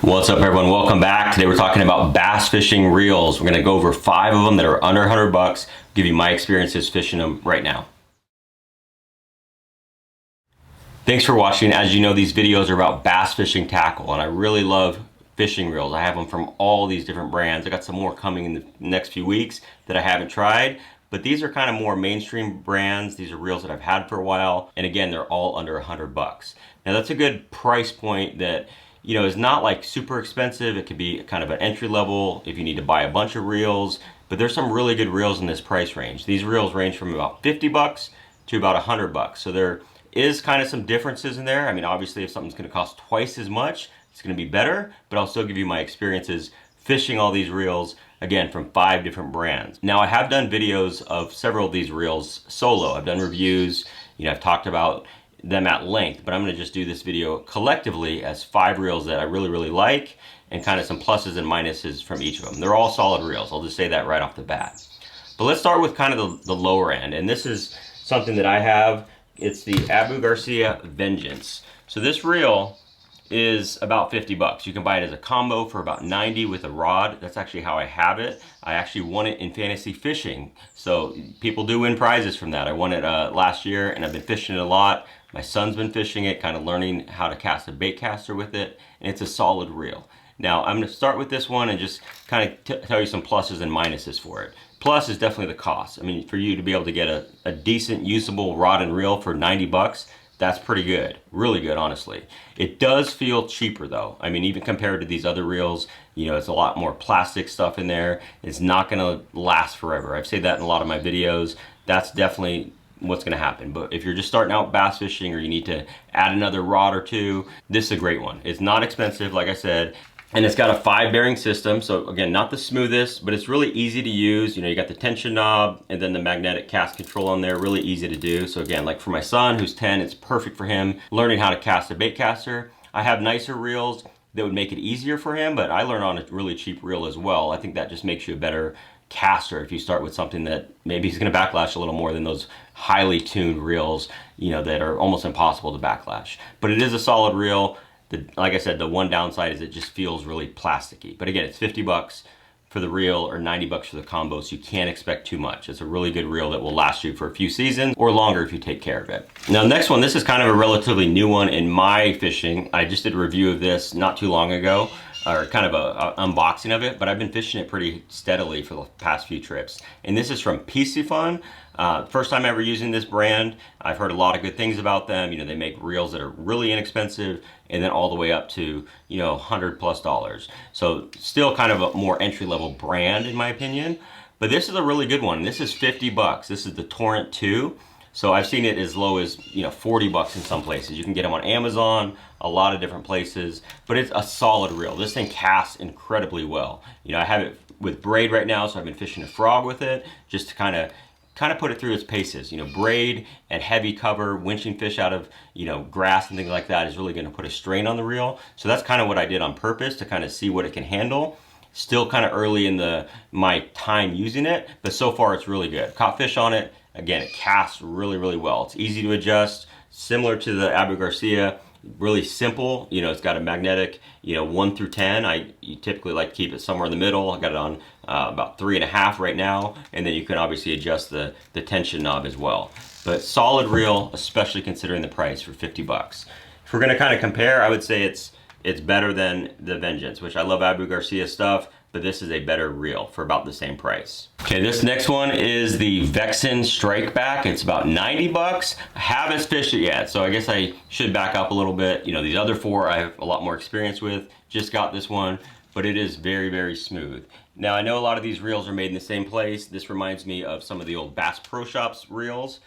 What's up, everyone? Welcome back. Today we're talking about bass fishing reels. We're going to go over 5 of them that are under 100 bucks. Give you my experiences fishing them right now. Thanks for watching. As you know, these videos are about bass fishing tackle, and I really love fishing reels. I have them from all these different brands. I got some more coming in the next few weeks that I haven't tried, but these are kind of more mainstream brands. These are reels that I've had for a while, and again, they're all under 100 bucks. Now that's a good price point that is not like super expensive. It could be kind of an entry level if you need to buy a bunch of reels, but there's some really good reels in this price range. These reels range from about 50 bucks to about 100 bucks. So there is kind of some differences in there. I mean, obviously if something's going to cost twice as much, it's going to be better, but I'll still give you my experiences fishing all these reels, again, from 5 different brands. Now I have done videos of several of these reels solo. I've done reviews, I've talked about them at length, but I'm going to just do this video collectively as 5 reels that I really like, and kind of some pluses and minuses from each of them. They're all solid reels. I'll just say that right off the bat. But let's start with kind of the lower end, and this is something that I have. It's the Abu Garcia Vengeance. So this reel is about 50 bucks. You can buy it as a combo for about 90 with a rod. That's actually how I have it. I actually won it in fantasy fishing. So people do win prizes from that. I won it last year, and I've been fishing it a lot. My son's been fishing it, kind of learning how to cast a bait caster with it, and it's a solid reel. Now I'm going to start with this one and just kind of tell you some pluses and minuses for it. Plus is definitely the cost. I mean, for you to be able to get a decent usable rod and reel for 90 bucks, that's pretty good. Really good, honestly. It does feel cheaper though. I mean, even compared to these other reels, it's a lot more plastic stuff in there. It's not gonna last forever. I've said that in a lot of my videos. That's definitely what's gonna happen. But if you're just starting out bass fishing, or you need to add another rod or two, this is a great one. It's not expensive, like I said. And it's got a 5 bearing system. So again, not the smoothest, but it's really easy to use. You got the tension knob and then the magnetic cast control on there, really easy to do. So again, like for my son who's 10, it's perfect for him learning how to cast a bait caster. I have nicer reels that would make it easier for him, but I learned on a really cheap reel as well. I think that just makes you a better caster if you start with something that maybe he's gonna backlash a little more than those highly tuned reels, that are almost impossible to backlash. But it is a solid reel. Like I said, the one downside is it just feels really plasticky. But again, it's 50 bucks for the reel or 90 bucks for the combo, so you can't expect too much. It's a really good reel that will last you for a few seasons or longer if you take care of it. Now, next one, this is kind of a relatively new one in my fishing. I just did a review of this not too long ago, or kind of a unboxing of it, but I've been fishing it pretty steadily for the past few trips. And this is from Piscifun. First time ever using this brand. I've heard a lot of good things about them. They make reels that are really inexpensive, and then all the way up to $100+. So still kind of a more entry-level brand in my opinion. But this is a really good one. This is 50 bucks. This is the Torrent 2. So I've seen it as low as 40 bucks in some places. You can get them on Amazon, a lot of different places, but it's a solid reel. This thing casts incredibly well. I have it with braid right now, so I've been fishing a frog with it just to kind of put it through its paces. Braid and heavy cover, winching fish out of grass and things like that is really going to put a strain on the reel. So that's kind of what I did on purpose, to kind of see what it can handle. Still kind of early in my time using it, but so far it's really good. Caught fish on it. Again, it casts really well. It's easy to adjust, similar to the Abu Garcia. Really simple. It's got a magnetic 1 through 10. You typically like to keep it somewhere in the middle. I got it on about 3.5 right now, and then you can obviously adjust the tension knob as well. But solid reel, especially considering the price for 50 bucks. If we're going to kind of compare, I would say it's better than the Vengeance, which I love Abu Garcia stuff, but this is a better reel for about the same price. Okay, this next one is the Vexen Strikeback. It's about 90 bucks. I haven't fished it yet, so I guess I should back up a little bit. These other 4 I have a lot more experience with. Just got this one, but it is very smooth. Now, I know a lot of these reels are made in the same place. This reminds me of some of the old Bass Pro Shops reels,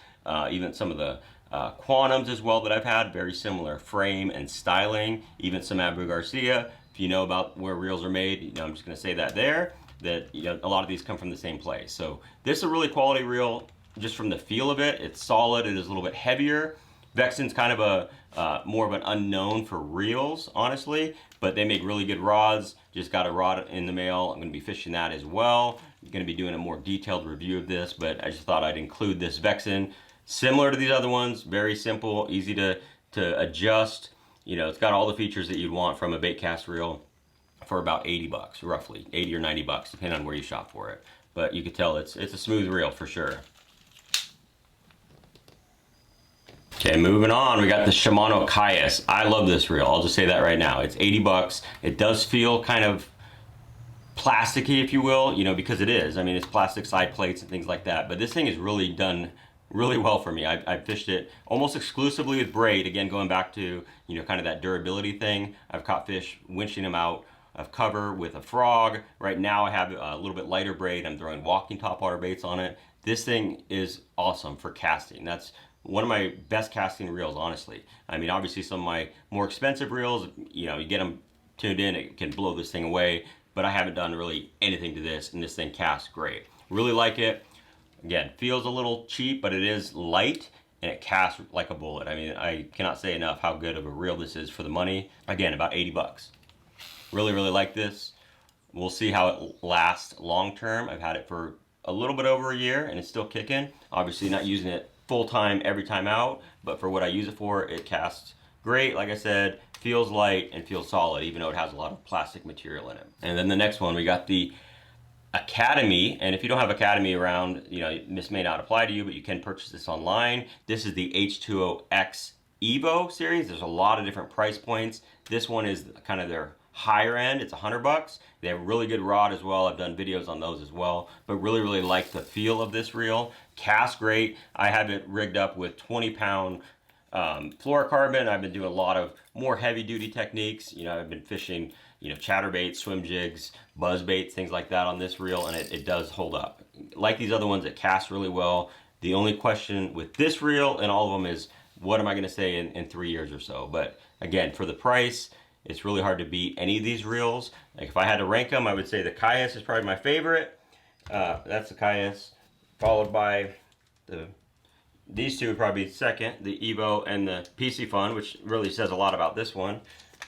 even some of the Quantums as well that I've had. Very similar frame and styling, even some Abu Garcia. If you know about where reels are made, I'm just going to say that there, that a lot of these come from the same place. So this is a really quality reel just from the feel of it. It's solid. It is a little bit heavier. Vexen's kind of more of an unknown for reels, honestly, but they make really good rods. Just got a rod in the mail. I'm going to be fishing that as well. I'm going to be doing a more detailed review of this, but I just thought I'd include this Vexen. Similar to these other ones, very simple, easy to adjust. It's got all the features that you'd want from a bait cast reel. for about 80 bucks, roughly 80 or 90 bucks, depending on where you shop for it. But you can tell it's a smooth reel for sure. Okay, moving on, we got the Shimano Caius. I love this reel. I'll just say that right now. It's 80 bucks. It does feel kind of plasticky, if you will, you know, because it is. I mean, it's plastic side plates and things like that. But this thing is really done really well for me. I've fished it almost exclusively with braid. Again, going back to, you know, kind of that durability thing. I've caught fish winching them out of cover with a frog. Right now I have a little bit lighter braid. I'm throwing walking topwater baits on it. This thing is awesome for casting. That's one of my best casting reels, honestly. I mean, obviously some of my more expensive reels, you know, you get them tuned in, it can blow this thing away, but I haven't done really anything to this, and this thing casts great. Really like it. Again, feels a little cheap, but it is light, and it casts like a bullet. I mean, I cannot say enough how good of a reel this is for the money. Again, about 80 bucks. Really, really like this. We'll see how it lasts long term. I've had it for a little bit over a year, and it's still kicking. Obviously not using it full time every time out, but for what I use it for, it casts great. Like I said, feels light and feels solid, even though it has a lot of plastic material in it. And then the next one, we got the Academy. And if you don't have Academy around, you know, this may not apply to you, but you can purchase this online. This is the H2OX Evo series. There's a lot of different price points. This one is kind of their higher end. It's $100. They have a really good rod as well. I've done videos on those as well, but really like the feel of this reel. Casts great. I have it rigged up with 20-pound fluorocarbon. I've been doing a lot of more heavy duty techniques. You know, I've been fishing, you know, chatterbaits, swim jigs, buzz baits, things like that on this reel, and it does hold up. Like these other ones, it casts really well. The only question with this reel and all of them is, what am I going to say in 3 years or so? But again, for the price, it's really hard to beat any of these reels. Like if I had to rank them, I would say the Caius is probably my favorite. That's the Caius, followed by these two would probably be second, the Evo and the PC Fun, which really says a lot about this one.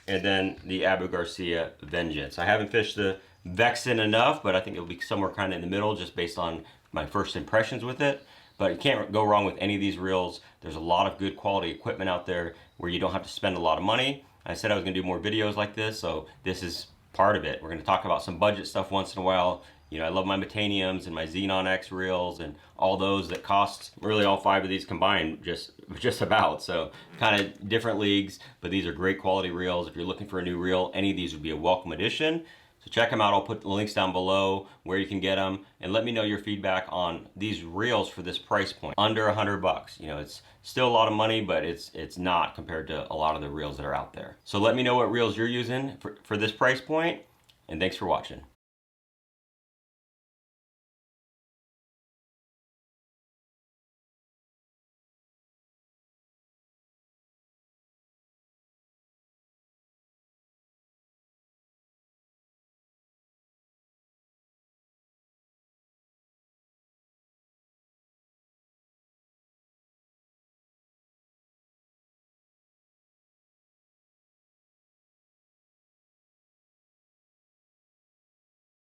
And then the Abu Garcia Vengeance. I haven't fished the Vexen enough, but I think it'll be somewhere kind of in the middle just based on my first impressions with it. But you can't go wrong with any of these reels. There's a lot of good quality equipment out there where you don't have to spend a lot of money. I said I was gonna do more videos like this, so this is part of it. We're gonna talk about some budget stuff once in a while. You know, I love my Metaniums and my Xenon X reels and all those that cost really all 5 of these combined just about. So kind of different leagues, but these are great quality reels. If you're looking for a new reel, any of these would be a welcome addition. So check them out. I'll put the links down below where you can get them, and let me know your feedback on these reels for this price point, under $100. You know, it's still a lot of money, but it's not compared to a lot of the reels that are out there. So let me know what reels you're using for this price point, and thanks for watching.